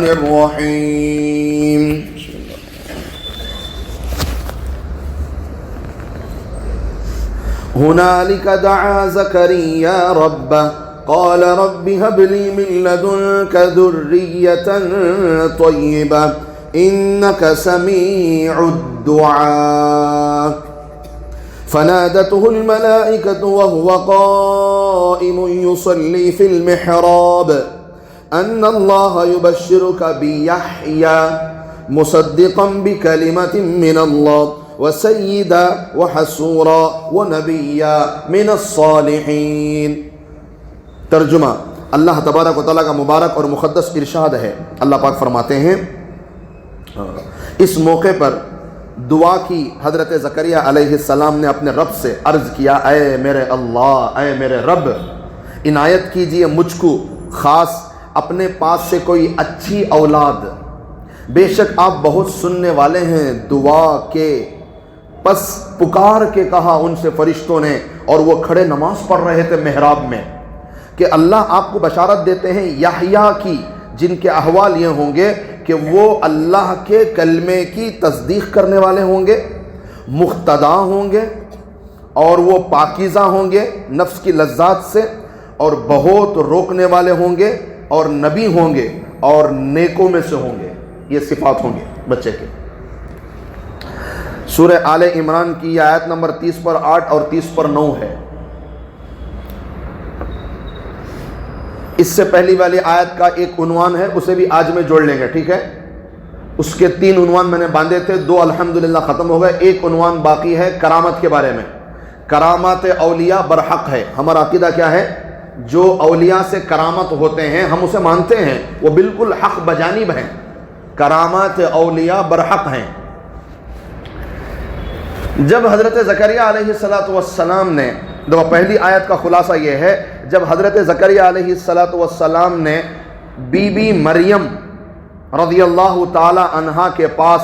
الرحيم هنالك دعا زكريا ربه قال رب هب لي من لدنك ذرية طيبة إنك سميع الدعاء فنادته الملائكة وهو قائم يصلي في المحراب أن الله يبشرك بيحيى مصدقا بكلمة من الله وسيدا وحسورا ونبيا من الصالحين۔ ترجمہ، اللہ تبارک و تعالیٰ کا مبارک اور مقدس ارشاد ہے۔ اللہ پاک فرماتے ہیں اس موقع پر دعا کی حضرت زکریا علیہ السلام نے اپنے رب سے عرض کیا، اے میرے اللہ، اے میرے رب، عنایت کیجئے مجھ کو خاص اپنے پاس سے کوئی اچھی اولاد، بے شک آپ بہت سننے والے ہیں دعا کے۔ پس پکار کے کہا ان سے فرشتوں نے، اور وہ کھڑے نماز پڑھ رہے تھے محراب میں، کہ اللہ آپ کو بشارت دیتے ہیں یحییٰ کی، جن کے احوال یہ ہوں گے کہ وہ اللہ کے کلمے کی تصدیق کرنے والے ہوں گے، مقتدا ہوں گے، اور وہ پاکیزہ ہوں گے نفس کی لذات سے، اور بہت روکنے والے ہوں گے، اور نبی ہوں گے، اور نیکوں میں سے ہوں گے۔ یہ صفات ہوں گے بچے کے۔ سورہ آل عمران کی آیت نمبر 30 پر 8 اور 30 پر 9 ہے۔ اس سے پہلی والی آیت کا ایک عنوان ہے، اسے بھی آج میں جوڑ لیں گے، ٹھیک ہے؟ اس کے 3 عنوان میں نے باندھے تھے، 2 الحمدللہ ختم ہو گئے، ایک عنوان باقی ہے کرامت کے بارے میں۔ کرامات اولیاء برحق ہے۔ ہمارا عقیدہ کیا ہے؟ جو اولیاء سے کرامت ہوتے ہیں ہم اسے مانتے ہیں، وہ بالکل حق بجانب ہیں، کرامات اولیاء برحق ہیں۔ جب حضرت زکریا علیہ السلام نے، پہلی آیت کا خلاصہ یہ ہے، جب حضرت زکریا علیہ السلام نے بی بی مریم رضی اللہ تعالی عنہا کے پاس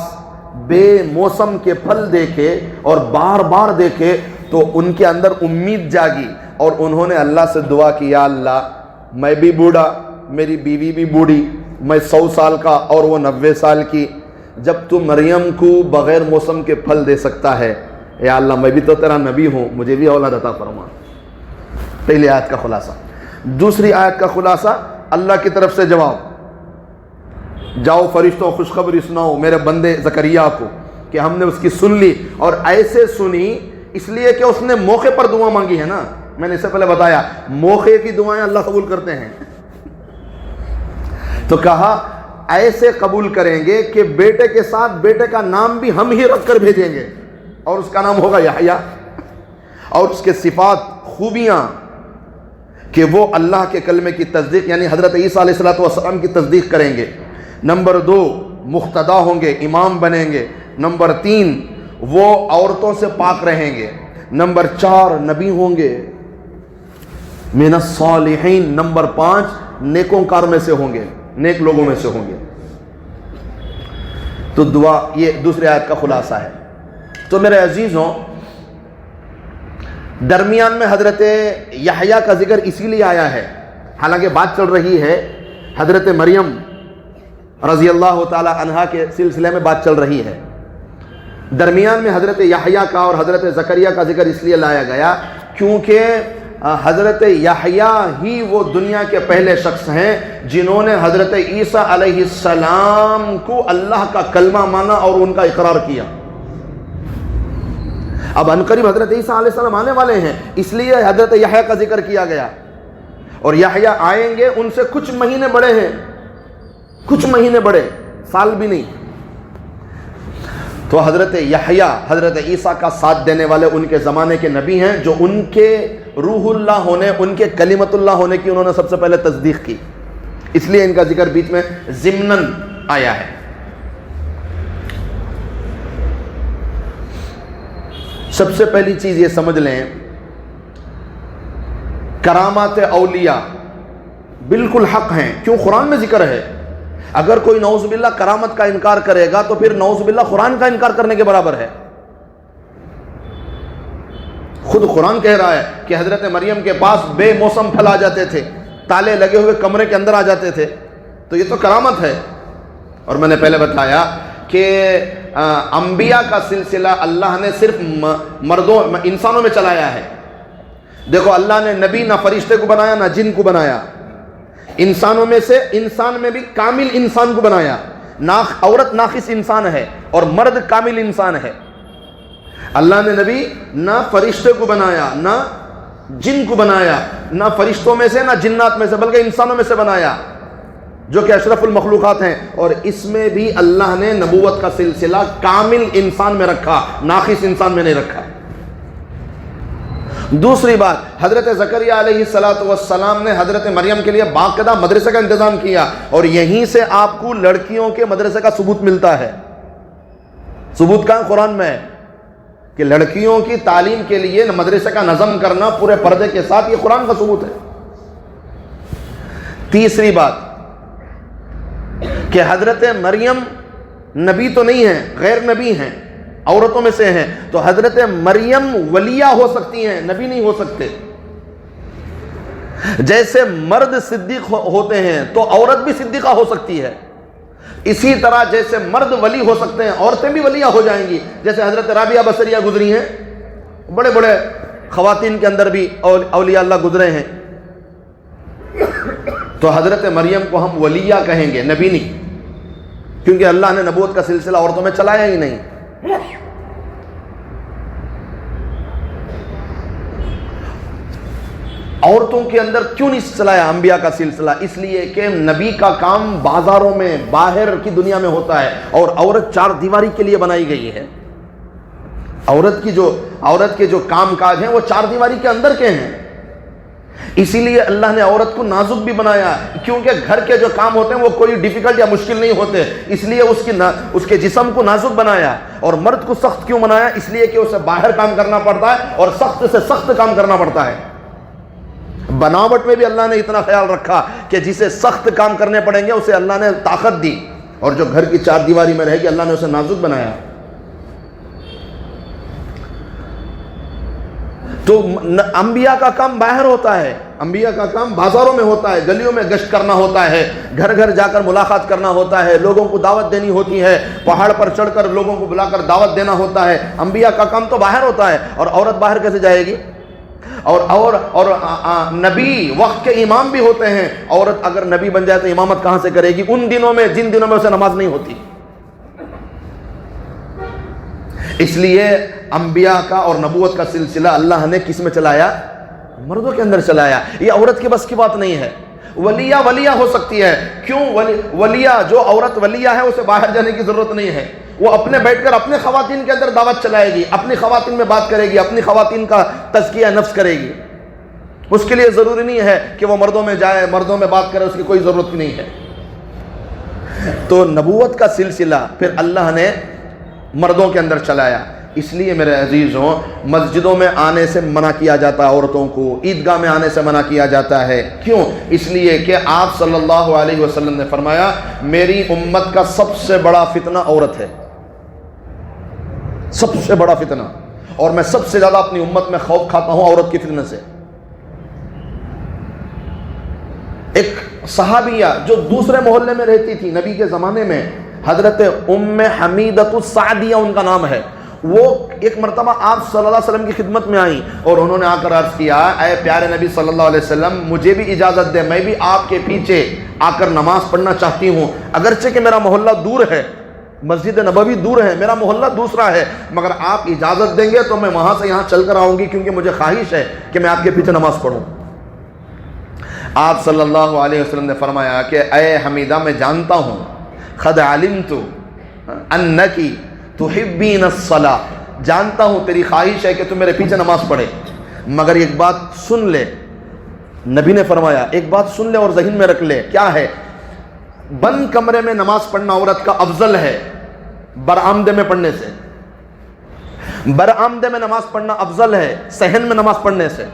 بے موسم کے پھل دیکھے اور بار بار دیکھے تو ان کے اندر امید جاگی، اور انہوں نے اللہ سے دعا کی، یا اللہ میں بھی بوڑھا، میری بیوی بھی بوڑھی، میں 100 سال کا اور وہ 90 سال کی، جب تو مریم کو بغیر موسم کے پھل دے سکتا ہے، یا اللہ میں بھی تو تیرا نبی ہوں، مجھے بھی اولاد عطا فرما۔ پہلی آیت کا خلاصہ۔ دوسری آیت کا خلاصہ اللہ کی طرف سے جواب، جاؤ فرشتوں خوشخبری سناؤ میرے بندے زکریا کو کہ ہم نے اس کی سن لی، اور ایسے سنی اس لیے کہ اس نے موقع پر دعا مانگی ہے نا۔ میں نے اس سے پہلے بتایا موقع کی دعائیں اللہ قبول کرتے ہیں، تو کہا ایسے قبول کریں گے کہ بیٹے کے ساتھ بیٹے کا نام بھی ہم ہی رکھ کر بھیجیں گے، اور اس کا نام ہوگا یحییٰ، اور اس کے صفات خوبیاں کہ وہ اللہ کے کلمے کی تصدیق یعنی حضرت عیسیٰ علیہ السلام کی تصدیق کریں گے۔ نمبر 2 مقتدا ہوں گے، امام بنیں گے۔ نمبر 3 وہ عورتوں سے پاک رہیں گے۔ نمبر 4 نبی ہوں گے من الصالحین۔ نمبر 5 نیکوں کار میں سے ہوں گے، نیک لوگوں میں سے ہوں گے۔ تو دعا یہ دوسری آیت کا خلاصہ ہے۔ تو میرے عزیزوں، درمیان میں حضرت یحییٰ کا ذکر اسی لیے آیا ہے، حالانکہ بات چل رہی ہے حضرت مریم رضی اللہ تعالی عنہا کے سلسلے میں بات چل رہی ہے، درمیان میں حضرت یحییٰ کا اور حضرت زکریا کا ذکر اس لیے لایا گیا کیونکہ حضرت یحییٰ ہی وہ دنیا کے پہلے شخص ہیں جنہوں نے حضرت عیسیٰ علیہ السلام کو اللہ کا کلمہ مانا اور ان کا اقرار کیا۔ اب عنقریب حضرت عیسیٰ علیہ السلام آنے والے ہیں، اس لیے حضرت یحییٰ کا ذکر کیا گیا، اور یحییٰ آئیں گے ان سے کچھ مہینے بڑے ہیں، کچھ مہینے بڑے، سال بھی نہیں۔ تو حضرت یحییٰ حضرت عیسیٰ کا ساتھ دینے والے ان کے زمانے کے نبی ہیں، جو ان کے روح اللہ ہونے، ان کے کلمت اللہ ہونے کی انہوں نے سب سے پہلے تصدیق کی، اس لیے ان کا ذکر بیچ میں ضمناً آیا ہے۔ سب سے پہلی چیز یہ سمجھ لیں، کرامات اولیاء بالکل حق ہیں، کیوں؟ قرآن میں ذکر ہے۔ اگر کوئی نعوذ باللہ کرامت کا انکار کرے گا تو پھر نعوذ باللہ قرآن کا انکار کرنے کے برابر ہے۔ خود قرآن کہہ رہا ہے کہ حضرت مریم کے پاس بے موسم پھل آ جاتے تھے، تالے لگے ہوئے کمرے کے اندر آ جاتے تھے، تو یہ تو کرامت ہے. اور میں نے پہلے بتایا کہ انبیاء کا سلسلہ اللہ نے صرف مردوں انسانوں میں چلایا ہے. دیکھو اللہ نے نبی نہ فرشتے کو بنایا نہ جن کو بنایا. انسانوں میں سے انسان میں بھی کامل انسان کو بنایا. عورت ناقص انسان ہے اور مرد کامل انسان ہے. اللہ نے نبی نہ فرشتے کو بنایا نہ جن کو بنایا, نہ فرشتوں میں سے نہ جنات میں سے, بلکہ انسانوں میں سے بنایا جو کہ اشرف المخلوقات ہیں. اور اس میں بھی اللہ نے نبوت کا سلسلہ کامل انسان میں رکھا, ناقص انسان میں نہیں رکھا. دوسری بات, حضرت زکریا علیہ السلام نے حضرت مریم کے لیے باقاعدہ مدرسے کا انتظام کیا, اور یہیں سے آپ کو لڑکیوں کے مدرسے کا ثبوت ملتا ہے. ثبوت کہاں؟ قرآن میں ہے کہ لڑکیوں کی تعلیم کے لیے مدرسے کا نظم کرنا پورے پردے کے ساتھ, یہ قرآن کا ثبوت ہے. تیسری بات کہ حضرت مریم نبی تو نہیں ہیں, غیر نبی ہیں, عورتوں میں سے ہیں, تو حضرت مریم ولیہ ہو سکتی ہیں, نبی نہیں ہو سکتے. جیسے مرد صدیق ہوتے ہیں تو عورت بھی صدیقہ ہو سکتی ہے, اسی طرح جیسے مرد ولی ہو سکتے ہیں عورتیں بھی ولیہ ہو جائیں گی. جیسے حضرت رابعہ بصریہ گزری ہیں, بڑے بڑے خواتین کے اندر بھی اولیاء اللہ گزرے ہیں, تو حضرت مریم کو ہم ولیہ کہیں گے, نبی نہیں, کیونکہ اللہ نے نبوت کا سلسلہ عورتوں میں چلایا ہی نہیں. عورتوں کے اندر کیوں نہیں چلایا انبیاء کا سلسلہ؟ اس لیے کہ نبی کا کام بازاروں میں, باہر کی دنیا میں ہوتا ہے, اور عورت چار دیواری کے لیے بنائی گئی ہے. عورت کے جو کام کاج ہیں وہ چار دیواری کے اندر کے ہیں. اسی لیے اللہ نے عورت کو نازک بھی بنایا, کیونکہ گھر کے جو کام ہوتے ہیں وہ کوئی ڈیفیکلٹ یا مشکل نہیں ہوتے, اس لیے اس کے جسم کو نازک بنایا. اور مرد کو سخت کیوں بنایا؟ اس لیے کہ اسے باہر کام کرنا پڑتا ہے اور سخت سے سخت کام کرنا پڑتا ہے. بناوٹ میں بھی اللہ نے اتنا خیال رکھا کہ جسے سخت کام کرنے پڑیں گے اسے اللہ نے طاقت دی, اور جو گھر کی چار دیواری میں رہے گی اللہ نے اسے نازک بنایا. تو انبیاء کا کام باہر ہوتا ہے, انبیاء کا کام بازاروں میں ہوتا ہے, گلیوں میں گشت کرنا ہوتا ہے, گھر گھر جا کر ملاقات کرنا ہوتا ہے, لوگوں کو دعوت دینی ہوتی ہے, پہاڑ پر چڑھ کر لوگوں کو بلا کر دعوت دینا ہوتا ہے. انبیاء کا کام تو باہر ہوتا ہے, اور عورت باہر کیسے جائے گی؟ اور نبی وقت کے امام بھی ہوتے ہیں. عورت اگر نبی بن جائے تو امامت کہاں سے کرے گی ان دنوں میں جن دنوں میں اسے نماز نہیں ہوتی؟ اس لیے انبیاء کا اور نبوت کا سلسلہ اللہ نے کس میں چلایا؟ مردوں کے اندر چلایا. یہ عورت کے بس کی بات نہیں ہے. ولیہ ہو سکتی ہے. کیوں ولیہ؟ جو عورت ولیہ ہے اسے باہر جانے کی ضرورت نہیں ہے, وہ اپنے بیٹھ کر اپنے خواتین کے اندر دعوت چلائے گی, اپنی خواتین میں بات کرے گی, اپنی خواتین کا تزکیہ نفس کرے گی. اس کے لیے ضروری نہیں ہے کہ وہ مردوں میں جائے, مردوں میں بات کرے, اس کی کوئی ضرورت نہیں ہے. تو نبوت کا سلسلہ پھر اللہ نے مردوں کے اندر چلایا. اس لیے میرے عزیزوں, مسجدوں میں آنے سے منع کیا جاتا ہے عورتوں کو, عیدگاہ میں آنے سے منع کیا جاتا ہے. کیوں؟ اس لیے کہ آپ صلی اللہ علیہ وسلم نے فرمایا میری امت کا سب سے بڑا فتنہ عورت ہے, سب سے بڑا فتنہ, اور میں سب سے زیادہ اپنی امت میں خوف کھاتا ہوں عورت کی فتنہ سے. ایک صحابیہ جو دوسرے محلے میں رہتی تھی نبی کے زمانے میں, حضرت ام حمیدۃ السعدیہ ان کا نام ہے, وہ ایک مرتبہ آپ صلی اللہ علیہ وسلم کی خدمت میں آئیں اور انہوں نے آ کر عرض کیا اے پیارے نبی صلی اللہ علیہ وسلم, مجھے بھی اجازت دے, میں بھی آپ کے پیچھے آ کر نماز پڑھنا چاہتی ہوں. اگرچہ کہ میرا محلہ دور ہے, مسجد نبوی دور ہے, میرا محلہ دوسرا ہے, مگر آپ اجازت دیں گے تو میں وہاں سے یہاں چل کر آؤں گی, کیونکہ مجھے خواہش ہے کہ میں آپ کے پیچھے نماز پڑھوں. آپ صلی اللہ علیہ وسلم نے فرمایا کہ اے حمیدہ, میں جانتا ہوں, قد علمت انکی تحبین الصلاۃ, جانتا ہوں تیری خواہش ہے کہ تم میرے پیچھے نماز پڑھے, مگر ایک بات سن لے. نبی نے فرمایا ایک بات سن لے اور ذہن میں رکھ لے, کیا ہے؟ بند کمرے میں نماز پڑھنا عورت کا افضل ہے برآمدے میں پڑھنے سے. برآمدے میں نماز پڑھنا افضل ہے صحن میں نماز پڑھنے سے.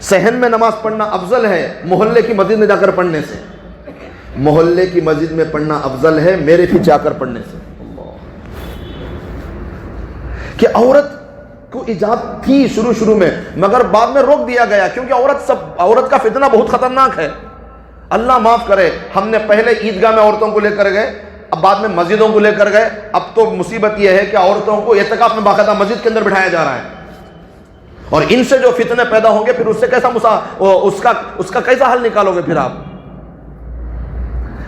صحن میں نماز پڑھنا افضل ہے محلے کی مسجد میں جا کر پڑھنے سے. محلے کی مسجد میں پڑھنا افضل ہے میرے پیچھے جا کر پڑھنے سے. کہ عورت کو اجازت تھی شروع میں, مگر بعد میں روک دیا گیا, کیونکہ عورت کا فتنہ بہت خطرناک ہے. اللہ معاف کرے، ہم نے پہلے عیدگاہ میں عورتوں کو لے کر گئے، اب بعد میں مسجدوں کو لے کر گئے، اب تو مصیبت یہ ہے کہ عورتوں کو اعتکاف میں باقاعدہ مسجد کے اندر بٹھایا جا رہا ہے، اور ان سے جو فتنے پیدا ہوں گے پھر اس سے کیسا اس کا کیسا حل نکالو گے پھر آپ؟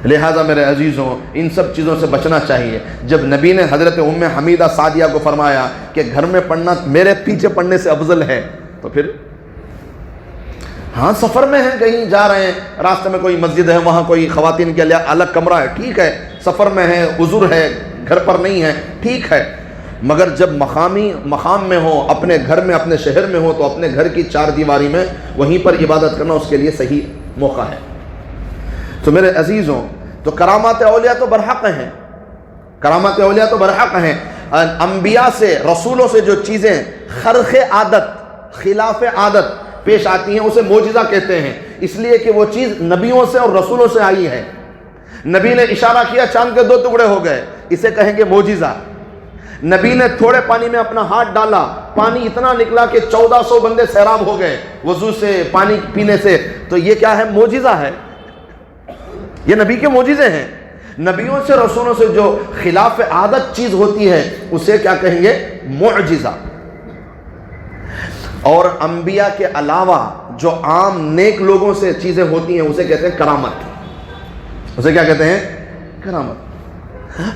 لہذا میرے عزیزوں ان سب چیزوں سے بچنا چاہیے۔ جب نبی نے حضرت ام حمیدہ سعدیہ کو فرمایا کہ گھر میں پڑھنا میرے پیچھے پڑھنے سے افضل ہے، تو پھر ہاں سفر میں ہیں، کہیں جا رہے ہیں، راستے میں کوئی مسجد ہے، وہاں کوئی خواتین کے لیے الگ کمرہ ہے، ٹھیک ہے، سفر میں ہے، عذر ہے، گھر پر نہیں ہے، ٹھیک ہے، مگر جب مقام میں ہو، اپنے گھر میں، اپنے شہر میں ہو، تو اپنے گھر کی چار دیواری میں وہیں پر عبادت کرنا اس کے لیے صحیح موقع ہے۔ تو میرے عزیزوں، تو کرامات اولیاء تو برحق ہیں، کرامات اولیاء تو برحق ہیں۔ انبیاء سے، رسولوں سے جو چیزیں خرق عادت، خلاف عادت پیش آتی ہیں اسے معجزہ کہتے ہیں، اس لیے کہ وہ چیز نبیوں سے اور رسولوں سے آئی ہے۔ نبی نے اشارہ کیا، چاند کے 2 ٹکڑے ہو گئے، اسے کہیں گے معجزہ۔ نبی نے تھوڑے پانی میں اپنا ہاتھ ڈالا، پانی اتنا نکلا کہ 1400 بندے سیراب ہو گئے وضو سے، پانی پینے سے، تو یہ کیا ہے؟ معجزہ ہے، یہ نبی کے معجزے ہیں۔ نبیوں سے، رسولوں سے جو خلاف عادت چیز ہوتی ہے اسے کیا کہیں گے؟ معجزہ۔ اور انبیاء کے علاوہ جو عام نیک لوگوں سے چیزیں ہوتی ہیں اسے کہتے ہیں کرامت، اسے کیا کہتے ہیں؟ کرامت۔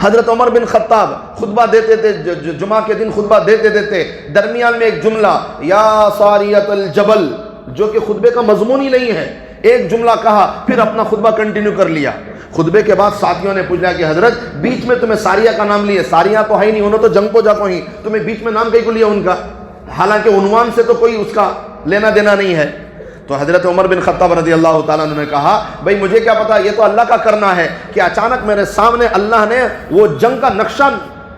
حضرت عمر بن خطاب خطبہ دیتے تھے، جمعہ کے دن خطبہ دیتے درمیان میں ایک جملہ، یا ساریت الجبل، جو کہ خطبے کا مضمون ہی نہیں ہے، ایک جملہ کہا، پھر اپنا خطبہ کنٹینیو کر لیا۔ خطبے کے بعد ساتھیوں نے پوچھا کہ حضرت بیچ میں تمہیں ساریہ کا نام لیے، ساریہ تو ہے ہی نہیں، انہوں تو جنگ کو جا کو ہی، تمہیں بیچ میں نام کہیں کو لیا ان کا، حالانکہ عنوان سے تو کوئی اس کا لینا دینا نہیں ہے۔ تو حضرت عمر بن خطاب رضی اللہ تعالیٰ عنہ نے کہا، بھائی مجھے کیا پتا، یہ تو اللہ کا کرنا ہے کہ اچانک میرے سامنے اللہ نے وہ جنگ کا نقشہ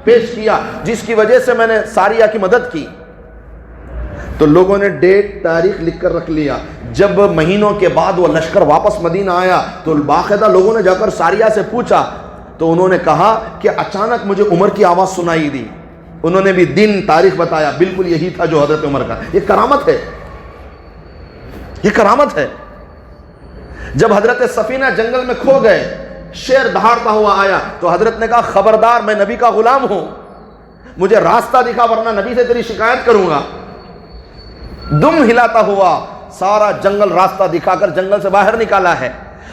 پیش کیا جس کی وجہ سے میں نے ساریہ کی مدد کی۔ تو لوگوں نے ڈیٹ، تاریخ لکھ کر رکھ لیا۔ جب مہینوں کے بعد وہ لشکر واپس مدینہ آیا تو باقاعدہ لوگوں نے جا کر ساریہ سے پوچھا، تو انہوں نے کہا کہ اچانک مجھے عمر کی آواز سنائی دی، انہوں نے بھی دن، تاریخ بتایا، بالکل یہی تھا جو حضرت عمر کا۔ یہ کرامت ہے، یہ کرامت ہے۔ جب حضرت سفینہ جنگل میں کھو گئے، شیر دہاڑتا ہوا آیا تو حضرت نے کہا، خبردار میں نبی کا غلام ہوں، مجھے راستہ دکھا ورنہ نبی سے تیری شکایت کروں گا۔ دم ہلاتا ہوا سارا جنگل راستہ دکھا کر جنگل سے باہر نکالا ہے،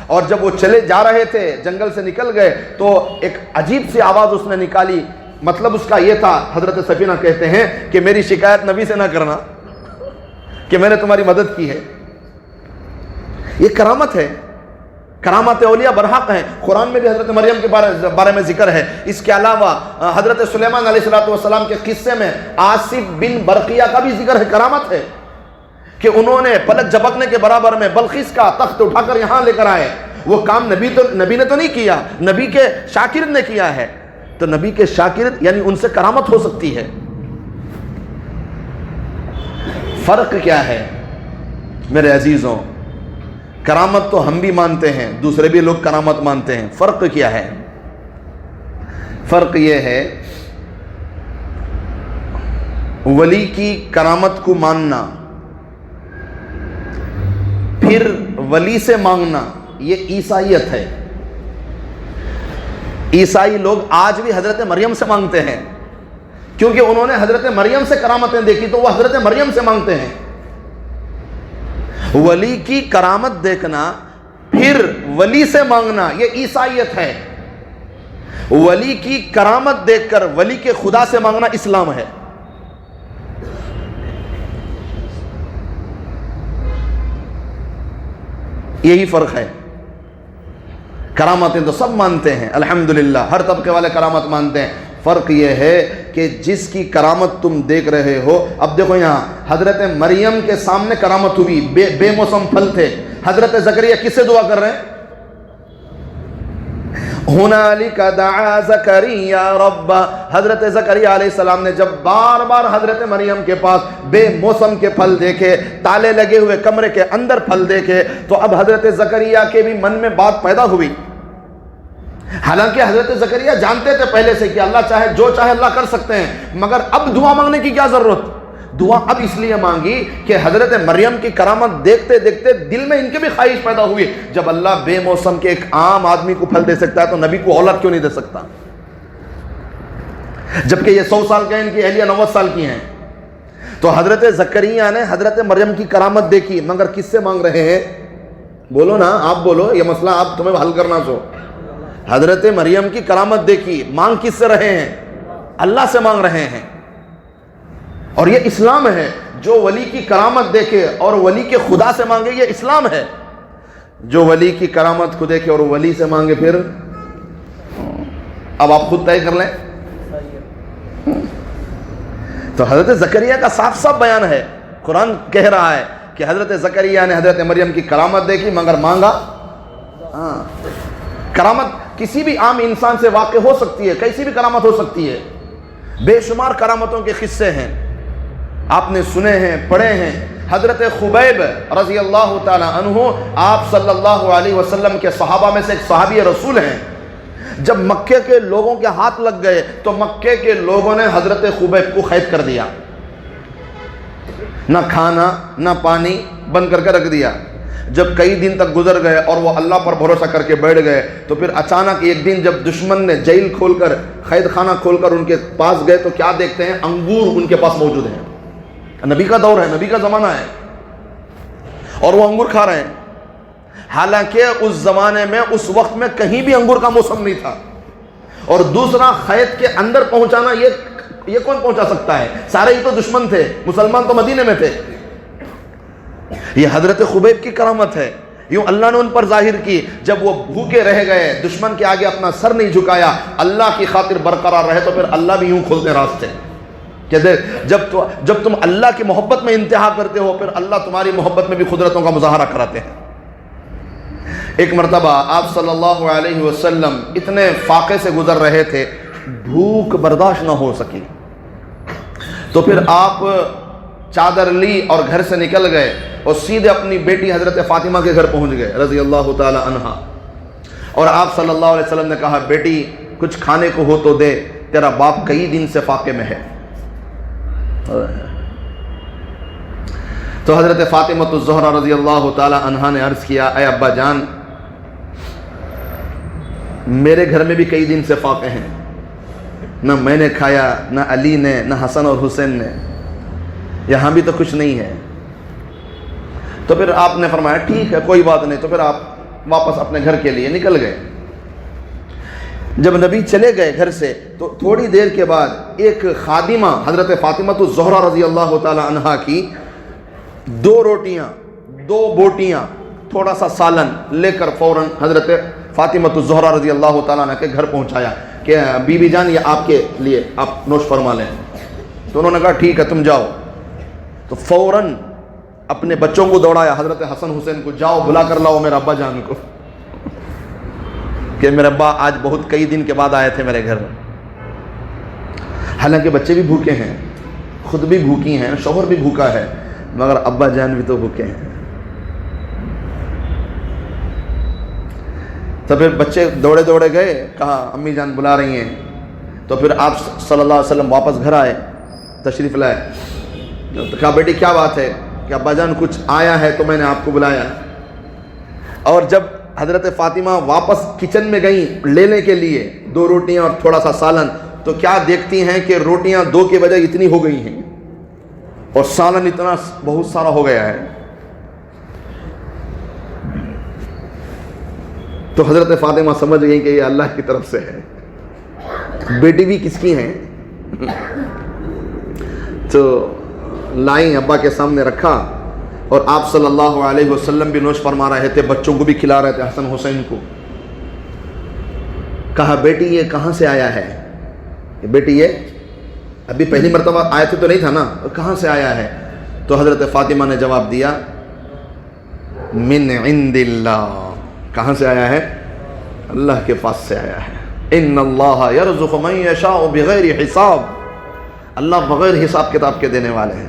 اور جب وہ چلے جا رہے تھے، جنگل سے نکل گئے تو ایک عجیب سی آواز اس نے نکالی، مطلب اس کا یہ تھا، حضرت سفینہ کہتے ہیں کہ میری شکایت نبی سے نہ کرنا کہ میں نے تمہاری مدد کی ہے۔ یہ کرامت ہے، کرامات اولیاء برحق ہیں۔ قرآن میں بھی حضرت مریم کے بارے میں ذکر ہے۔ اس کے علاوہ حضرت سلیمان علیہ السلام کے قصے میں آصف بن برقیہ کا بھی ذکر ہے، کرامت ہے کہ انہوں نے پلک جھپکنے کے برابر میں بلقیس کا تخت اٹھا کر یہاں لے کر آئے۔ وہ کام نبی نے تو نہیں کیا، نبی کے شاگرد نے کیا ہے، تو نبی کے شاگرد یعنی ان سے کرامت ہو سکتی ہے۔ فرق کیا ہے میرے عزیزوں؟ کرامت تو ہم بھی مانتے ہیں، دوسرے بھی لوگ کرامت مانتے ہیں، فرق کیا ہے؟ فرق یہ ہے، ولی کی کرامت کو ماننا، پھر ولی سے مانگنا، یہ عیسائیت ہے۔ عیسائی لوگ آج بھی حضرت مریم سے مانگتے ہیں، کیونکہ انہوں نے حضرت مریم سے کرامتیں دیکھی تو وہ حضرت مریم سے مانگتے ہیں۔ ولی کی کرامت دیکھنا پھر ولی سے مانگنا یہ عیسائیت ہے۔ ولی کی کرامت دیکھ کر ولی کے خدا سے مانگنا اسلام ہے۔ یہی فرق ہے۔ کرامتیں تو سب مانتے ہیں الحمدللہ، ہر طبقے والے کرامت مانتے ہیں۔ فرق یہ ہے کہ جس کی کرامت تم دیکھ رہے ہو، اب دیکھو یہاں حضرت مریم کے سامنے کرامت ہوئی، بے موسم پھل تھے، حضرت زکریا کس سے دعا کر رہے ہیں؟ ہنالک دعا زکریا رب، حضرت زکریا علیہ السلام نے جب بار بار حضرت مریم کے پاس بے موسم کے پھل دیکھے، تالے لگے ہوئے کمرے کے اندر پھل دیکھے، تو اب حضرت زکریا کے بھی من میں بات پیدا ہوئی۔ حالانکہ حضرت زکریا جانتے تھے پہلے سے کہ اللہ چاہے جو چاہے اللہ کر سکتے ہیں، مگر اب دعا مانگنے کی کیا ضرورت؟ دعا اب اس لیے مانگی کہ حضرت مریم کی کرامت دیکھتے دیکھتے دل میں ان کے بھی خواہش پیدا ہوئی، جب اللہ بے موسم کے ایک عام آدمی کو پھل دے سکتا ہے تو نبی کو اولاد کیوں نہیں دے سکتا؟ جبکہ یہ 100 سال کے ہیں، ان کی اہلیہ 90 سال کی ہیں۔ تو حضرت زکریا نے حضرت مریم کی کرامت دیکھی، مگر کس سے مانگ رہے ہیں؟ بولو نا، آپ بولو، یہ مسئلہ آپ تمہیں حل کرنا سو۔ حضرت مریم کی کرامت دیکھی، مانگ کس سے رہے ہیں؟ اللہ سے مانگ رہے ہیں۔ اور یہ اسلام ہے، جو ولی کی کرامت دیکھے اور ولی کے خدا سے مانگے، یہ اسلام ہے۔ جو ولی کی کرامت کو دیکھے اور ولی سے مانگے، پھر اب آپ خود طے کر لیں۔ تو حضرت زکریا کا صاف صاف بیان ہے، قرآن کہہ رہا ہے کہ حضرت زکریا نے حضرت مریم کی کرامت دیکھی مگر مانگا۔ کرامت کسی بھی عام انسان سے واقع ہو سکتی ہے، کیسی بھی کرامت ہو سکتی ہے۔ بے شمار کرامتوں کے قصے ہیں، آپ نے سنے ہیں، پڑھے ہیں۔ حضرت خبیب رضی اللہ تعالی عنہ آپ صلی اللہ علیہ وسلم کے صحابہ میں سے ایک صحابی رسول ہیں۔ جب مکے کے لوگوں کے ہاتھ لگ گئے تو مکے کے لوگوں نے حضرت خبیب کو قید کر دیا، نہ کھانا نہ پانی بند کر کے رکھ دیا۔ جب کئی دن تک گزر گئے اور وہ اللہ پر بھروسہ کر کے بیٹھ گئے تو پھر اچانک ایک دن جب دشمن نے جیل کھول کر، قید خانہ کھول کر ان کے پاس گئے تو کیا دیکھتے ہیں؟ انگور ان کے پاس موجود ہیں۔ نبی کا دور ہے، نبی کا زمانہ ہے، اور وہ انگور کھا رہے ہیں۔ حالانکہ اس زمانے میں، اس وقت میں کہیں بھی انگور کا موسم نہیں تھا۔ اور دوسرا، قید کے اندر پہنچانا یہ کون پہنچا سکتا ہے؟ سارے ہی تو دشمن تھے، مسلمان تو مدینے میں تھے۔ یہ حضرت خبیب کی کرامت ہے، یوں اللہ نے ان پر ظاہر کی۔ جب وہ بھوکے رہ گئے، دشمن کے آگے اپنا سر نہیں جھکایا، اللہ کی خاطر برقرار رہے، تو پھر اللہ بھی یوں کھولتے راستے کہ جب تم اللہ کی محبت میں انتہا کرتے ہو، پھر اللہ تمہاری محبت میں بھی قدرتوں کا مظاہرہ کراتے ہیں۔ ایک مرتبہ آپ صلی اللہ علیہ وسلم اتنے فاقے سے گزر رہے تھے، بھوک برداشت نہ ہو سکی، تو پھر آپ چادر لی اور گھر سے نکل گئے اور سیدھے اپنی بیٹی حضرت فاطمہ کے گھر پہنچ گئے رضی اللہ تعالی عنہا۔ اور آپ صلی اللہ علیہ وسلم نے کہا، بیٹی کچھ کھانے کو ہو تو دے، تیرا باپ کئی دن سے فاقے میں ہے۔ تو حضرت فاطمہ الزہرا رضی اللہ تعالی عنہا نے عرض کیا، اے ابا جان، میرے گھر میں بھی کئی دن سے فاقے ہیں، نہ میں نے کھایا، نہ علی نے، نہ حسن اور حسین نے، یہاں بھی تو کچھ نہیں ہے۔ تو پھر آپ نے فرمایا ٹھیک ہے کوئی بات نہیں، تو پھر آپ واپس اپنے گھر کے لیے نکل گئے۔ جب نبی چلے گئے گھر سے تو تھوڑی دیر کے بعد ایک خادمہ حضرت فاطمہ الزہرا رضی اللہ تعالی عنہا کی 2 روٹیاں 2 بوٹیاں تھوڑا سا سالن لے کر فوراً حضرت فاطمہ الزہرا رضی اللہ تعالیٰ عنہ کے گھر پہنچایا کہ بی بی جان یہ آپ کے لیے، آپ نوش فرما لیں۔ تو انہوں نے کہا ٹھیک ہے تم جاؤ۔ تو فوراً اپنے بچوں کو دوڑایا، حضرت حسن حسین کو، جاؤ بلا کر لاؤ میرے ابا جان کو، کہ میرے ابا آج بہت کئی دن کے بعد آئے تھے میرے گھر میں۔ حالانکہ بچے بھی بھوکے ہیں، خود بھی بھوکی ہیں، شوہر بھی بھوکا ہے، مگر ابا جان بھی تو بھوکے ہیں۔ تو پھر بچے دوڑے دوڑے گئے، کہا امی جان بلا رہی ہیں۔ تو پھر آپ صلی اللہ علیہ وسلم واپس گھر آئے، تشریف لائے۔ تو کہا بیٹی کیا بات ہے؟ کہ ابا جان کچھ آیا ہے تو میں نے آپ کو بلایا۔ اور جب حضرت فاطمہ واپس کچن میں گئیں لینے کے لیے 2 روٹیاں اور تھوڑا سا سالن، تو کیا دیکھتی ہیں کہ روٹیاں 2 کے بجائے اتنی ہو گئی ہیں اور سالن اتنا بہت سارا ہو گیا ہے۔ تو حضرت فاطمہ سمجھ گئی کہ یہ اللہ کی طرف سے ہے، بیٹی بھی کس کی ہیں۔ تو لائیں، ابا کے سامنے رکھا، اور آپ صلی اللہ علیہ وسلم بھی نوش فرما رہے تھے، بچوں کو بھی کھلا رہے تھے، حسن حسین کو۔ کہا بیٹی یہ کہاں سے آیا ہے؟ بیٹی یہ ابھی پہلی مرتبہ آئے تھے تو نہیں تھا نا، کہاں سے آیا ہے؟ تو حضرت فاطمہ نے جواب دیا، من عند اللہ۔ کہاں سے آیا ہے؟ اللہ کے پاس سے آیا ہے۔ ان اللہ یرزق من یشاء بغیر حساب، اللہ بغیر حساب کتاب کے دینے والے ہیں۔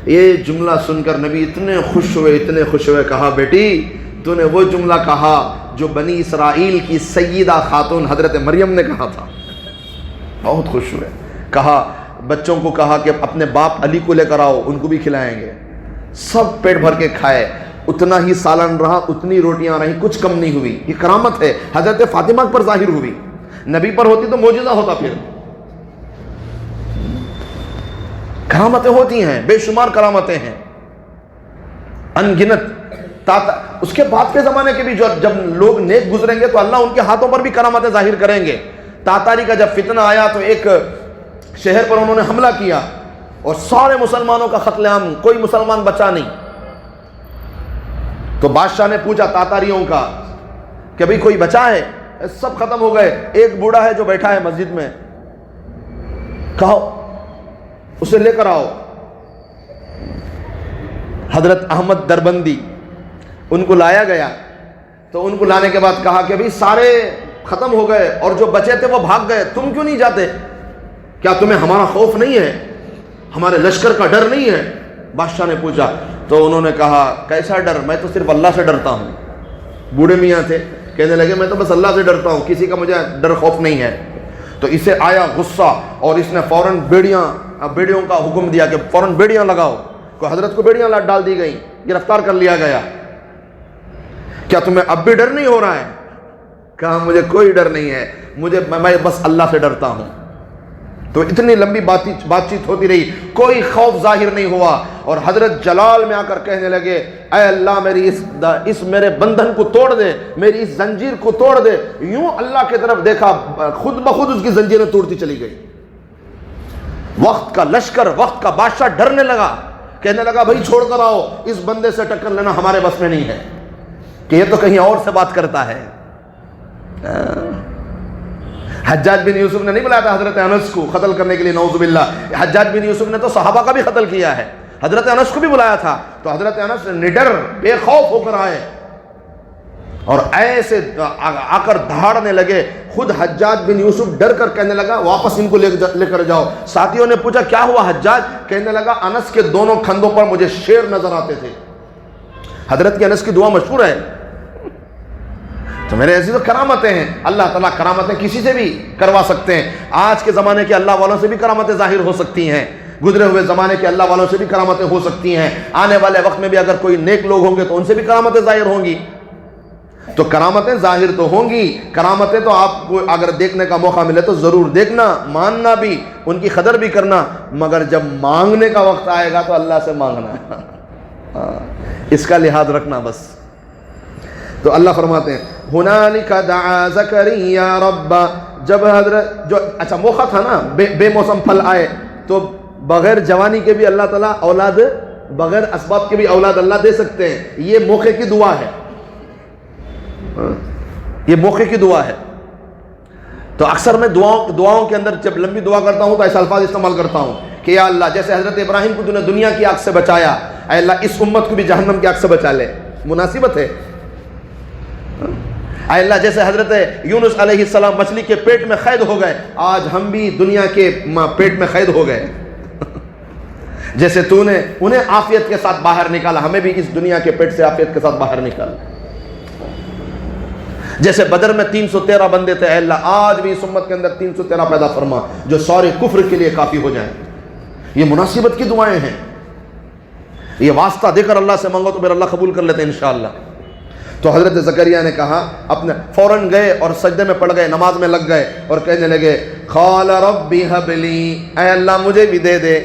یہ جملہ سن کر نبی اتنے خوش ہوئے، کہا بیٹی تو نے وہ جملہ کہا جو بنی اسرائیل کی سیدہ خاتون حضرت مریم نے کہا تھا۔ بہت خوش ہوئے، کہا بچوں کو کہا کہ اپنے باپ علی کو لے کر آؤ، ان کو بھی کھلائیں گے۔ سب پیٹ بھر کے کھائے، اتنا ہی سالن رہا، اتنی روٹیاں رہیں، کچھ کم نہیں ہوئی۔ یہ کرامت ہے، حضرت فاطمہ پر ظاہر ہوئی، نبی پر ہوتی تو معجزہ ہوتا۔ پھر کرامتیں ہوتی ہیں، بے شمار کرامتیں ہیں، ان گنت۔ اس کے بعد کے زمانے کے بھی جب لوگ نیک گزریں گے تو اللہ ان کے ہاتھوں پر بھی کرامتیں ظاہر کریں گے۔ تاتاری کا جب فتنہ آیا تو ایک شہر پر انہوں نے حملہ کیا اور سارے مسلمانوں کا قتل عام، کوئی مسلمان بچا نہیں۔ تو بادشاہ نے پوچھا تاتاریوں کا کہ بھئی کوئی بچا ہے؟ سب ختم ہو گئے، ایک بوڑھا ہے جو بیٹھا ہے مسجد میں، کہو اسے لے کر آؤ۔ حضرت احمد دربندی، ان کو لایا گیا تو ان کو لانے کے بعد کہا کہ بھئی سارے ختم ہو گئے اور جو بچے تھے وہ بھاگ گئے، تم کیوں نہیں جاتے؟ کیا تمہیں ہمارا خوف نہیں ہے، ہمارے لشکر کا ڈر نہیں ہے؟ بادشاہ نے پوچھا تو انہوں نے کہا کیسا ڈر؟ میں تو صرف اللہ سے ڈرتا ہوں۔ بوڑھے میاں تھے، کہنے لگے میں تو بس اللہ سے ڈرتا ہوں، کسی کا مجھے ڈر خوف نہیں ہے۔ تو اسے آیا غصہ اور اس نے فوراً بیڑیوں کا حکم دیا کہ فوراً بیڑیاں لگاؤ۔ کو حضرت کو بیڑیاں ڈال دی گئیں، گرفتار کر لیا گیا۔ کیا تمہیں اب بھی ڈر نہیں ہو رہا ہے؟ کہا مجھے کوئی ڈر نہیں ہے، میں بس اللہ سے ڈرتا ہوں۔ تو اتنی لمبی بات چیت ہوتی رہی، کوئی خوف ظاہر نہیں ہوا، اور حضرت جلال میں آ کر کہنے لگے اے اللہ میری اس میرے بندھن کو توڑ دے، میری اس زنجیر کو توڑ دے۔ یوں اللہ کی طرف دیکھا، خود بخود اس کی زنجیریں توڑتی چلی گئی۔ وقت کا لشکر، وقت کا بادشاہ ڈرنے لگا، کہنے لگا بھائی چھوڑ کر آؤ، اس بندے سے ٹکر لینا ہمارے بس میں نہیں ہے، کہ یہ تو کہیں اور سے بات کرتا ہے۔ حجاج بن یوسف نے نہیں بلایا تھا حضرت انس کو قتل کرنے کے لیے، نعوذ باللہ۔ حجاج بن یوسف نے تو صحابہ کا بھی قتل کیا ہے، حضرت انس کو بھی بلایا تھا، تو حضرت انس نڈر بے خوف ہو کر آئے اور ایسے آ کر دھاڑنے لگے۔ خود حجاج بن یوسف ڈر کر کہنے لگا واپس ان کو لے کر جاؤ۔ ساتھیوں نے پوچھا کیا ہوا حجاج؟ کہنے لگا انس کے دونوں کندھوں پر مجھے شیر نظر آتے تھے۔ حضرت کی انس کی دعا مشہور ہے۔ تو میرے ایسی تو کرامتیں ہیں، اللہ تعالیٰ کرامتیں کسی سے بھی کروا سکتے ہیں۔ آج کے زمانے کے اللہ والوں سے بھی کرامتیں ظاہر ہو سکتی ہیں، گزرے ہوئے زمانے کے اللہ والوں سے بھی کرامتیں ہو سکتی ہیں، آنے والے وقت میں بھی اگر کوئی نیک لوگ ہوں گے تو ان سے بھی کرامتیں ظاہر ہوں گی۔ تو کرامتیں ظاہر تو ہوں گی، کرامتیں تو آپ کو اگر دیکھنے کا موقع ملے تو ضرور دیکھنا، ماننا بھی، ان کی قدر بھی کرنا، مگر جب مانگنے کا وقت آئے گا تو اللہ سے مانگنا، اس کا لحاظ رکھنا بس۔ تو اللہ فرماتے ہیں ہنالک دعا زکریا ربا، جب حضرت جو اچھا موقع تھا نا، بے موسم پھل آئے تو بغیر جوانی کے بھی اللہ تعالیٰ اولاد، بغیر اسباب کے بھی اولاد اللہ دے سکتے ہیں۔ یہ موقع کی دعا ہے، یہ موقع کی دعا ہے۔ تو اکثر میں دعاؤں کے اندر جب لمبی دعا کرتا ہوں تو ایسا الفاظ استعمال کرتا ہوں کہ یا اللہ جیسے حضرت ابراہیم کو تو نے دنیا کی آگ سے بچایا، اے اللہ اس امت کو بھی جہنم کی آگ سے بچا لے، مناسبت ہے۔ اے اللہ جیسے حضرت یونس علیہ السلام مچھلی کے پیٹ میں قید ہو گئے، آج ہم بھی دنیا کے پیٹ میں قید ہو گئے، جیسے تو نے انہیں عافیت کے ساتھ باہر نکالا، ہمیں بھی اس دنیا کے پیٹ سے عافیت کے ساتھ باہر نکالا۔ جیسے بدر میں 313 بندے تھے، اے اللہ آج بھی اس امت کے اندر 313 پیدا فرما جو سارے کفر کے لیے کافی ہو جائیں۔ یہ مناسبت کی دعائیں ہیں، یہ واسطہ دے کر اللہ سے مانگو تو پھر اللہ قبول کر لیتے ہیں انشاءاللہ۔ تو حضرت زکریا نے کہا، اپنے فوراً گئے اور سجدے میں پڑ گئے، نماز میں لگ گئے اور کہنے لگے قال رب هب لی، اے اللہ مجھے بھی دے دے،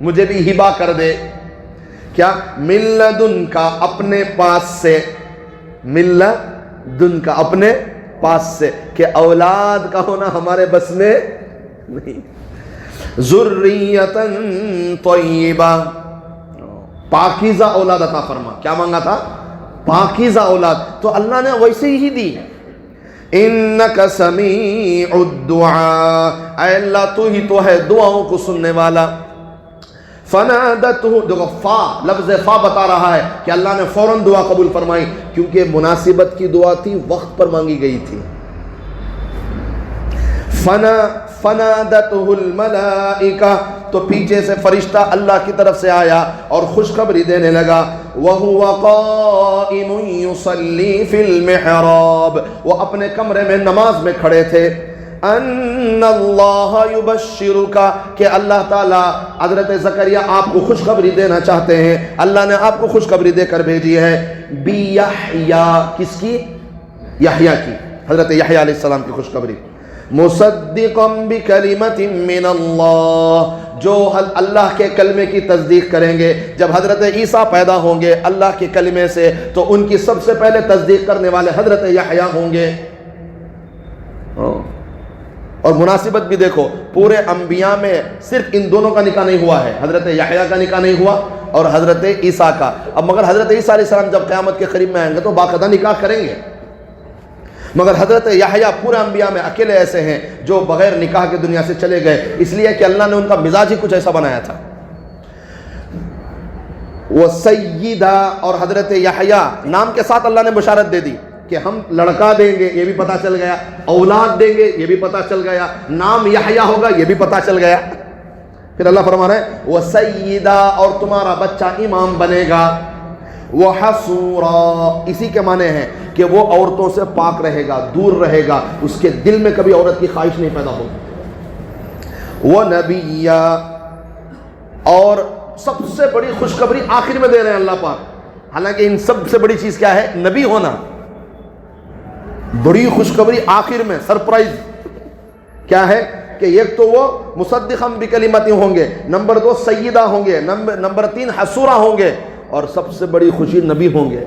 مجھے بھی ہبہ کر دے۔ کیا؟ من لدن کا، اپنے پاس سے، من لدن کا، اپنے پاس سے، کہ اولاد کا ہونا ہمارے بس میں نہیں۔ ذریۃ طیبہ، پاکیزہ اولاد عطا فرما۔ کیا مانگا تھا؟ پاکیزہ اولاد، تو اللہ نے ویسے ہی دی۔ انک سمیع الدعاء، اے اللہ تو ہی تو ہے دعاؤں کو سننے والا۔ فنادتہ، دیکھو فا، لفظ فا بتا رہا ہے کہ اللہ نے فوراً دعا قبول فرمائی، کیونکہ مناسبت کی دعا تھی، وقت پر مانگی گئی تھی۔ فنادتہ الملائکہ، تو پیچھے سے فرشتہ اللہ کی طرف سے آیا اور خوشخبری دینے لگا۔ وَهُوَ قَائِمٌ يُصَلِّي فِي الْمِحْرَابِ، وہ اپنے کمرے میں نماز میں کھڑے تھے۔ ان اللہ یبشرک، کہ اللہ تعالیٰ حضرت زکریا آپ کو خوشخبری دینا چاہتے ہیں، اللہ نے آپ کو خوشخبری دے کر بھیجی ہے، بیحییٰ، کس کی؟ یحییٰ کی، حضرت یحییٰ علیہ السلام کی خوشخبری، مصدقا بکلمۃ من اللہ، جو اللہ کے کلمے کی تصدیق کریں گے۔ جب حضرت عیسیٰ پیدا ہوں گے اللہ کے کلمے سے تو ان کی سب سے پہلے تصدیق کرنے والے حضرت یحییٰ ہوں گے۔ اور مناسبت بھی دیکھو، پورے انبیاء میں صرف ان دونوں کا نکاح نہیں ہوا ہے، حضرت یحییٰ کا نکاح نہیں ہوا اور حضرت عیسیٰ کا۔ اب مگر حضرت عیسیٰ علیہ السلام جب قیامت کے قریب میں آئیں گے تو باقاعدہ نکاح کریں گے، مگر حضرت یحییٰ پورے انبیاء میں اکیلے ایسے ہیں جو بغیر نکاح کے دنیا سے چلے گئے، اس لیے کہ اللہ نے ان کا مزاج ہی کچھ ایسا بنایا تھا۔ وہ سیدہ، اور حضرت یحییٰ نام کے ساتھ اللہ نے بشارت دے دی کہ ہم لڑکا دیں گے، یہ بھی پتہ چل گیا، اولاد دیں گے یہ بھی پتہ چل گیا، نام یحییٰ ہوگا یہ بھی پتہ چل گیا۔ پھر اللہ فرما رہے ہیں وہ سیدہ، اور تمہارا بچہ امام بنے گا، وہ حصورا، اسی کے معنی ہے کہ وہ عورتوں سے پاک رہے گا، دور رہے گا، اس کے دل میں کبھی عورت کی خواہش نہیں پیدا ہوگی، وہ نبیہ، اور سب سے بڑی خوشخبری آخر میں دے رہے ہیں اللہ پاک، حالانکہ ان سب سے بڑی چیز کیا ہے؟ نبی ہونا، بڑی خوشخبری آخر میں، سرپرائز کیا ہے کہ ایک تو وہ مصدقا بکلمۃ ہوں گے، نمبر 2 سیدہ ہوں گے، نمبر 3 حصورا ہوں گے، اور سب سے بڑی خوشی نبی ہوں گے،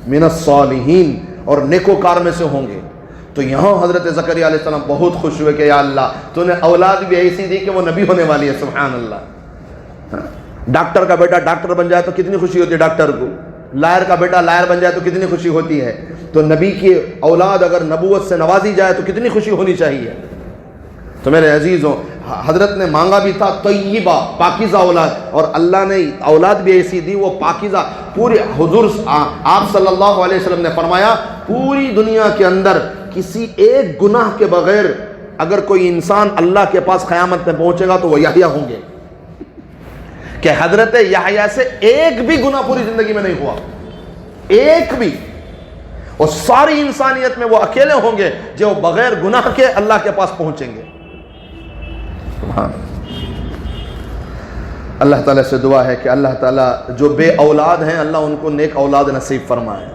من الصالحین، اور نیکوکار میں سے ہوں گے۔ تو یہاں حضرت زکریا علیہ السلام بہت خوش ہوئے کہ یا اللہ تو نے اولاد بھی ایسی دی کہ وہ نبی ہونے والی ہے، سبحان اللہ۔ ڈاکٹر کا بیٹا ڈاکٹر بن جائے تو کتنی خوشی ہوتی ہے ڈاکٹر کو، لائر کا بیٹا لائر بن جائے تو کتنی خوشی ہوتی ہے، تو نبی کی اولاد اگر نبوت سے نوازی جائے تو کتنی خوشی ہونی چاہیے۔ تو میرے عزیزوں، حضرت نے مانگا بھی تھا طیبہ، پاکیزہ اولاد، اور اللہ نے اولاد بھی ایسی دی وہ پاکیزہ۔ پورے حضور آپ صلی اللہ علیہ وسلم نے فرمایا پوری دنیا کے اندر کسی ایک گناہ کے بغیر اگر کوئی انسان اللہ کے پاس قیامت میں پہنچے گا تو وہ یحییٰ ہوں گے، کہ حضرت یحییٰ سے ایک بھی گناہ پوری زندگی میں نہیں ہوا، ایک بھی، اور ساری انسانیت میں وہ اکیلے ہوں گے جو بغیر گناہ کے اللہ کے پاس پہنچیں گے۔ اللہ تعالیٰ سے دعا ہے کہ اللہ تعالیٰ جو بے اولاد ہیں اللہ ان کو نیک اولاد نصیب فرمائے۔